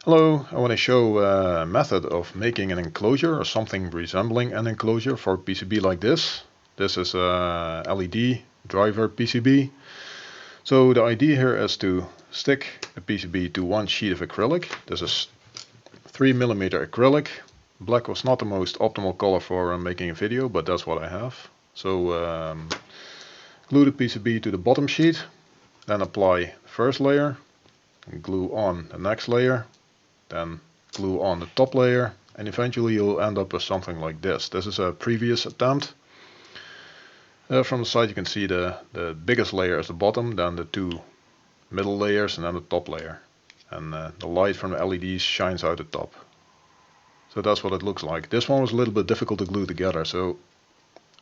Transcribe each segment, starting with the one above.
Hello, I want to show a method of making an enclosure or something resembling an enclosure for a PCB like this. This is a LED driver PCB. So the idea here is to stick the PCB to one sheet of acrylic. This is 3mm acrylic. Black was not the most optimal color for making a video, but that's what I have. So glue the PCB to the bottom sheet, then apply the first layer, and glue on the next layer, then glue on the top layer, and eventually you'll end up with something like this. This is a previous attempt. From the side you can see the biggest layer is the bottom, then the two middle layers, and then the top layer. And the light from the LEDs shines out the top. So that's what it looks like. This one was a little bit difficult to glue together, so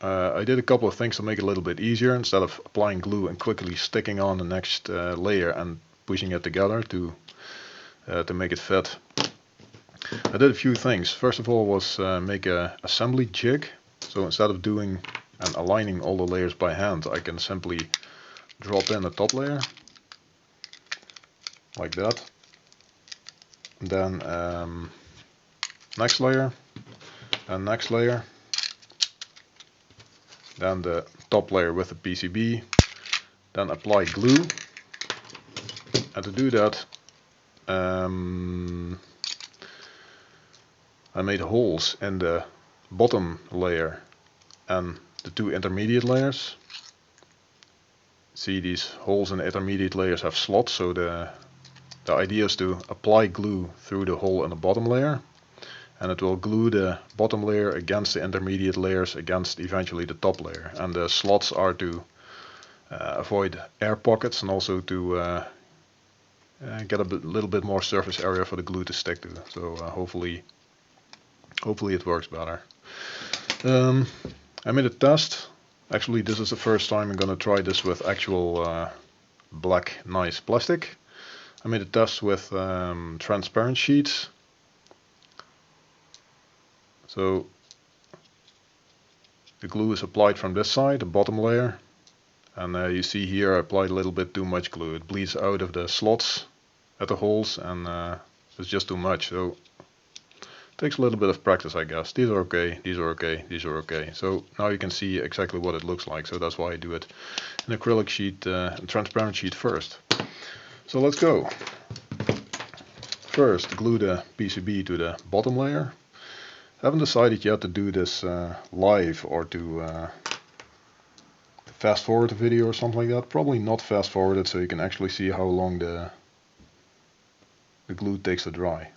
I did a couple of things to make it a little bit easier. Instead of applying glue and quickly sticking on the next layer and pushing it together to make it fit, I did a few things. First of all was make a assembly jig. So instead of doing and aligning all the layers by hand, I can simply drop in the top layer like that. Then next layer and next layer. Then the top layer with the PCB. Then apply glue. And to do that, I made holes in the bottom layer and the two intermediate layers. See, these holes in the intermediate layers have slots, so the idea is to apply glue through the hole in the bottom layer, and it will glue the bottom layer against the intermediate layers against eventually the top layer. And the slots are to avoid air pockets and also to get a little bit more surface area for the glue to stick to. So hopefully it works better. I made a test. Actually, this is the first time I'm gonna try this with actual black nice plastic. I made a test with transparent sheets. So the glue is applied from this side, the bottom layer, and you see here I applied a little bit too much glue. It bleeds out of the slots at the holes, and it's just too much. So takes a little bit of practice, I guess. These are okay, these are okay, these are okay. So now you can see exactly what it looks like. So that's why I do it in acrylic sheet, transparent sheet first. So let's go. First, glue the PCB to the bottom layer. I haven't decided yet to do this live or to fast forward the video or something like that. Probably not fast forward it, so you can actually see how long the glue takes to dry.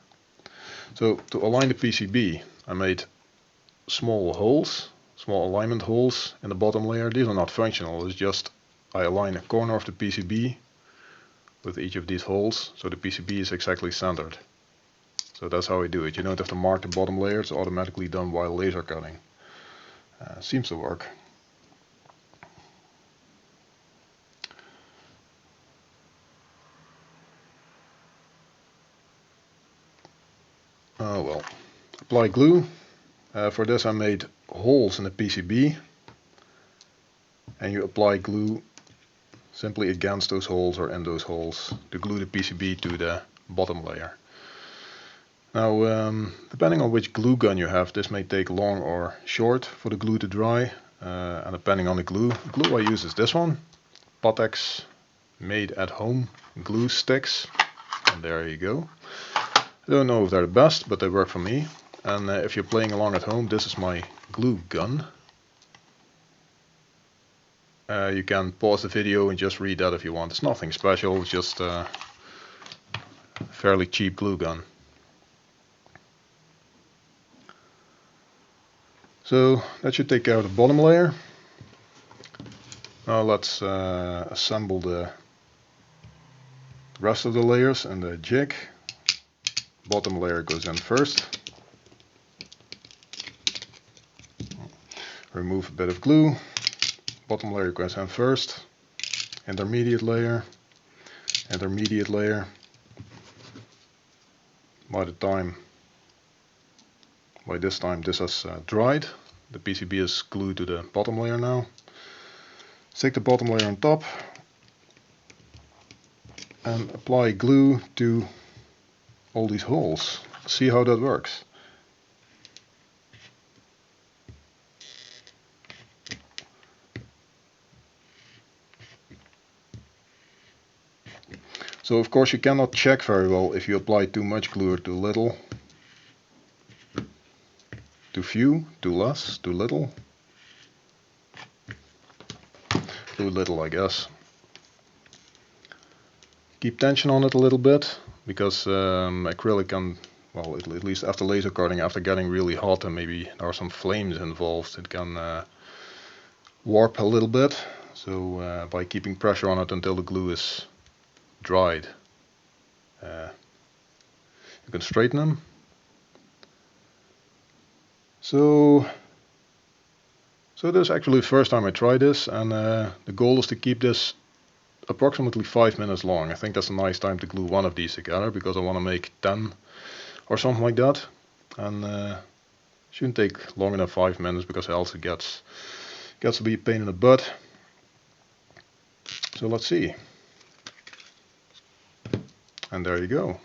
So to align the PCB, I made small holes, small alignment holes in the bottom layer. These are not functional, it's just I align a corner of the PCB with each of these holes, so the PCB is exactly centered. So that's how I do it. You don't have to mark the bottom layer, it's automatically done while laser cutting. Seems to work. Oh well. Apply glue. For this I made holes in the PCB, and you apply glue simply against those holes or in those holes to glue the PCB to the bottom layer. Now, depending on which glue gun you have, this may take long or short for the glue to dry, and depending on the glue I use is this one, Patex made at home glue sticks, and there you go. I don't know if they're the best, but they work for me. And if you're playing along at home, this is my glue gun. You can pause the video and just read that if you want. It's nothing special, it's just a fairly cheap glue gun. So that should take care of the bottom layer. Now let's assemble the rest of the layers and the jig. Bottom layer goes in first. Remove a bit of glue. Bottom layer goes in first. Intermediate layer. Intermediate layer. By this time this has dried. The PCB is glued to the bottom layer now. Stick the bottom layer on top and apply glue to all these holes. See how that works. So of course you cannot check very well if you apply too much glue or too little. Too few, too less, too little. Too little, I guess. Keep tension on it a little bit, because acrylic can, well, at least after laser cutting, after getting really hot and maybe there are some flames involved, it can warp a little bit. So by keeping pressure on it until the glue is dried, you can straighten them. So this is actually the first time I try this, and the goal is to keep this approximately 5 minutes long. I think that's a nice time to glue one of these together, because I want to make 10 or something like that, and shouldn't take longer than 5 minutes, because else it gets to be a pain in the butt. So let's see. And there you go.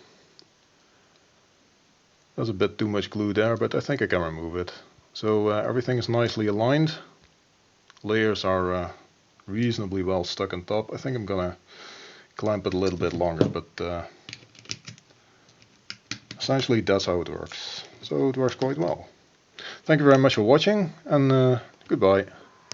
There's a bit too much glue there, but I think I can remove it. So everything is nicely aligned. Layers are reasonably well stuck on top. I think I'm gonna clamp it a little bit longer, but essentially that's how it works. So it works quite well. Thank you very much for watching, and goodbye.